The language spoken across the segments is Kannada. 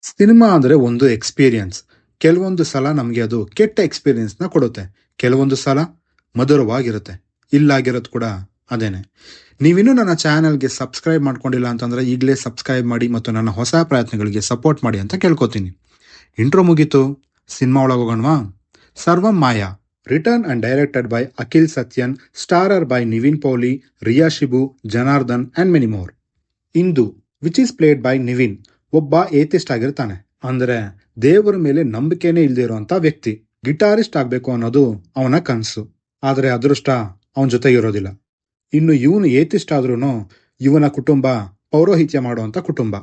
ಸಿನಿಮಾ ಅಂದ್ರೆ ಒಂದು ಎಕ್ಸ್ಪೀರಿಯನ್ಸ್. ಕೆಲವೊಂದು ಸಲ ನಮಗೆ ಅದು ಕೆಟ್ಟ ಎಕ್ಸ್ಪೀರಿಯನ್ಸ್ ನ ಕೊಡುತ್ತೆ. ಕೆಲವೊಂದು ಸಲ ಮಧುರವಾಗಿರುತ್ತೆ. ಇಲ್ಲಾಗಿರೋದು ಕೂಡ ಅದೇನೆ. ನೀವಿನ್ನೂ ನನ್ನ ಚಾನೆಲ್ಗೆ ಸಬ್ಸ್ಕ್ರೈಬ್ ಮಾಡ್ಕೊಂಡಿಲ್ಲ ಅಂತಂದ್ರೆ ಈಗಲೇ ಸಬ್ಸ್ಕ್ರೈಬ್ ಮಾಡಿ ಮತ್ತು ನನ್ನ ಹೊಸ ಪ್ರಯತ್ನಗಳಿಗೆ ಸಪೋರ್ಟ್ ಮಾಡಿ ಅಂತ ಕೇಳ್ಕೊತೀನಿ. ಇಂಟ್ರೋ ಮುಗೀತು, ಸಿನಿಮಾ ಒಳಗೆ ಹೋಗೋಣವಾ? Sarvam Maya, written and directed by Akhil Sathyan, starrer by Nivin Pauly, Riya Shibu, Janardhan and many more. ಇಂದು which is played by Nivin ಒಬ್ಬ ಏತಿಸ್ಟ್ ಆಗಿರ್ತಾನೆ. ಅಂದ್ರೆ ದೇವರ ಮೇಲೆ ನಂಬಿಕೆನೇ ಇಲ್ದೇ ಇರುವಂತ ವ್ಯಕ್ತಿ. ಗಿಟಾರಿಸ್ಟ್ ಆಗ್ಬೇಕು ಅನ್ನೋದು ಅವನ ಕನಸು. ಆದ್ರೆ ಅದೃಷ್ಟ ಅವನ ಜೊತೆ ಇರೋದಿಲ್ಲ. ಇನ್ನು ಇವನು ಏತಿಸ್ಟ್ ಆದ್ರೂ ಇವನ ಕುಟುಂಬ ಪೌರೋಹಿತ್ಯ ಮಾಡುವಂತ ಕುಟುಂಬ.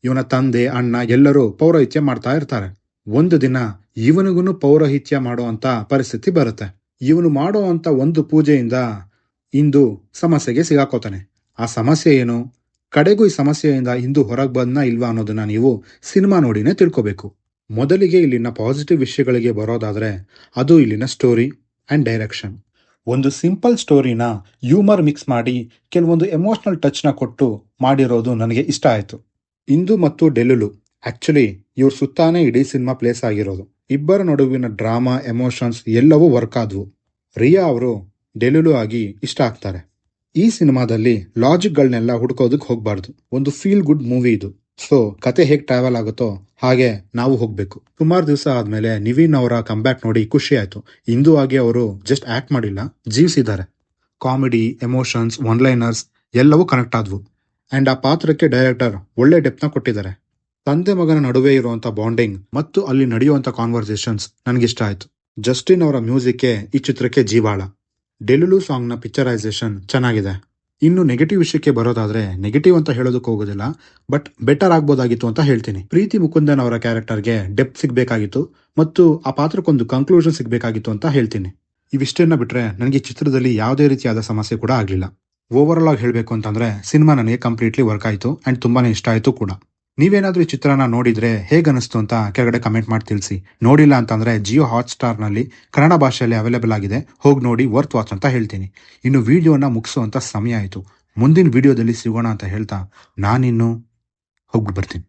ಇವನ ತಂದೆ ಅಣ್ಣ ಎಲ್ಲರೂ ಪೌರೋಹಿತ್ಯ ಮಾಡ್ತಾ ಇರ್ತಾರೆ. ಒಂದು ದಿನ ಇವನಿಗೂ ಪೌರೋಹಿತ್ಯ ಮಾಡುವಂತ ಪರಿಸ್ಥಿತಿ ಬರುತ್ತೆ. ಇವನು ಮಾಡುವಂತ ಒಂದು ಪೂಜೆಯಿಂದ ಇಂದು ಸಮಸ್ಯೆಗೆ ಸಿಗಾಕೋತಾನೆ. ಆ ಸಮಸ್ಯೆ ಏನು, ಕಡೆಗೂ ಈ ಸಮಸ್ಯೆಯಿಂದ ಇಂದು ಹೊರಗೆ ಬಂದ್ನ ಇಲ್ವಾ ಅನ್ನೋದನ್ನ ನೀವು ಸಿನಿಮಾ ನೋಡಿನೇ ತಿಳ್ಕೋಬೇಕು. ಮೊದಲಿಗೆ ಇಲ್ಲಿನ ಪಾಸಿಟಿವ್ ವಿಷಯಗಳಿಗೆ ಬರೋದಾದ್ರೆ ಅದು ಇಲ್ಲಿನ ಸ್ಟೋರಿ ಅಂಡ್ ಡೈರೆಕ್ಷನ್. ಒಂದು ಸಿಂಪಲ್ ಸ್ಟೋರಿನ ಹ್ಯೂಮರ್ ಮಿಕ್ಸ್ ಮಾಡಿ ಕೆಲವೊಂದು ಎಮೋಷನಲ್ ಟಚ್ನ ಕೊಟ್ಟು ಮಾಡಿರೋದು ನನಗೆ ಇಷ್ಟ ಆಯ್ತು. ಇಂದು ಮತ್ತು ಡೆಲುಲು ಆಕ್ಚುಲಿ ಇವ್ರ ಸುತ್ತಾನೆ ಇಡೀ ಸಿನಿಮಾ ಪ್ಲೇಸ್ ಆಗಿರೋದು. ಇಬ್ಬರ ನಡುವಿನ ಡ್ರಾಮಾ ಎಮೋಷನ್ಸ್ ಎಲ್ಲವೂ ವರ್ಕ್ ಆದ್ವು. ರಿಯಾ ಅವರು ಡೆಲುಲು ಆಗಿ ಇಷ್ಟ ಆಗ್ತಾರೆ. ಈ ಸಿನಿಮಾದಲ್ಲಿ ಲಾಜಿಕ್ಗಳನ್ನೆಲ್ಲ ಹುಡ್ಕೋದಕ್ಕೆ ಹೋಗ್ಬಾರ್ದು. ಒಂದು ಫೀಲ್ ಗುಡ್ ಮೂವಿ ಇದು. ಸೊ ಕತೆ ಹೇಗೆ ಟ್ರಾವೆಲ್ ಆಗುತ್ತೋ ಹಾಗೆ ನಾವು ಹೋಗ್ಬೇಕು. ಸುಮಾರು ದಿವಸ ಆದ್ಮೇಲೆ ನಿವಿನ್ ಅವರ ಕಂಬ್ಯಾಕ್ ನೋಡಿ ಖುಷಿ ಆಯ್ತು. ಇಂದು ಆಗಿ ಅವರು ಜಸ್ಟ್ ಆಕ್ಟ್ ಮಾಡಿಲ್ಲ, ಜೀವಿಸಿದ್ದಾರೆ. ಕಾಮಿಡಿ, ಎಮೋಷನ್ಸ್, ಒನ್ಲೈನರ್ಸ್ ಎಲ್ಲವೂ ಕನೆಕ್ಟ್ ಆದ್ವು. ಅಂಡ್ ಆ ಪಾತ್ರಕ್ಕೆ ಡೈರೆಕ್ಟರ್ ಒಳ್ಳೆ ಡೆಪ್ನ ಕೊಟ್ಟಿದ್ದಾರೆ. ತಂದೆ ಮಗನ ನಡುವೆ ಇರುವಂತ ಬಾಂಡಿಂಗ್ ಮತ್ತು ಅಲ್ಲಿ ನಡೆಯುವಂತ ಕಾನ್ವರ್ಸೇಷನ್ಸ್ ನನಗಿಷ್ಟ ಆಯ್ತು. ಜಸ್ಟಿನ್ ಅವರ ಮ್ಯೂಸಿಕ್ಗೆ ಈ ಚಿತ್ರಕ್ಕೆ ಜೀವಾಳ. ಡೆಲುಲು ಸಾಂಗ್ ನ ಪಿಕ್ಚರೈಸೇಷನ್ ಚೆನ್ನಾಗಿದೆ. ಇನ್ನು ನೆಗೆಟಿವ್ ವಿಷಯಕ್ಕೆ ಬರೋದಾದ್ರೆ ನೆಗೆಟಿವ್ ಅಂತ ಹೇಳೋದಕ್ಕೆ ಹೋಗೋದಿಲ್ಲ, ಬಟ್ ಬೆಟರ್ ಆಗ್ಬೋದಾಗಿತ್ತು ಅಂತ ಹೇಳ್ತೀನಿ. ಪ್ರೀತಿ ಮುಕುಂದನ್ ಅವರ ಕ್ಯಾರೆಕ್ಟರ್ಗೆ ಡೆಪ್ತ್ ಸಿಗ್ಬೇಕಾಗಿತ್ತು ಮತ್ತು ಆ ಪಾತ್ರಕ್ಕೊಂದು ಕನ್ಕ್ಲೂಷನ್ ಸಿಗ್ಬೇಕಾಗಿತ್ತು ಅಂತ ಹೇಳ್ತೀನಿ. ಇವಿಷ್ಟನ್ನ ಬಿಟ್ರೆ ನನಗೆ ಚಿತ್ರದಲ್ಲಿ ಯಾವುದೇ ರೀತಿಯಾದ ಸಮಸ್ಯೆ ಕೂಡ ಆಗ್ಲಿಲ್ಲ. ಓವರ್ ಆಲ್ ಆಗಿ ಹೇಳ್ಬೇಕು ಅಂತಂದ್ರೆ ಸಿನಿಮಾ ನನಗೆ ಕಂಪ್ಲೀಟ್ಲಿ ವರ್ಕ್ ಆಯ್ತು ಅಂಡ್ ತುಂಬಾನೇ ಇಷ್ಟ ಆಯ್ತು ಕೂಡ. ನೀವೇನಾದ್ರೂ ಈ ಚಿತ್ರನ ನೋಡಿದ್ರೆ ಹೇಗನ್ನಿಸ್ತು ಅಂತ ಕೆಳಗಡೆ ಕಮೆಂಟ್ ಮಾಡಿ ತಿಳಿಸಿ. ನೋಡಿಲ್ಲ ಅಂತಂದ್ರೆ ಜಿಯೋ ಹಾಟ್ಸ್ಟಾರ್ ನಲ್ಲಿ ಕನ್ನಡ ಭಾಷೆಯಲ್ಲಿ ಅವೈಲೇಬಲ್ ಆಗಿದೆ, ಹೋಗಿ ನೋಡಿ, ವರ್ತ್ ವಾಚ್ ಅಂತ ಹೇಳ್ತೀನಿ. ಇನ್ನು ವಿಡಿಯೋನ ಮುಗಿಸುವಂತ ಸಮಯ ಆಯ್ತು. ಮುಂದಿನ ವಿಡಿಯೋದಲ್ಲಿ ಸಿಗೋಣ ಅಂತ ಹೇಳ್ತಾ ನಾನಿನ್ನು ಹೋಗ್ಬಿಟ್ಟು ಬರ್ತೀನಿ.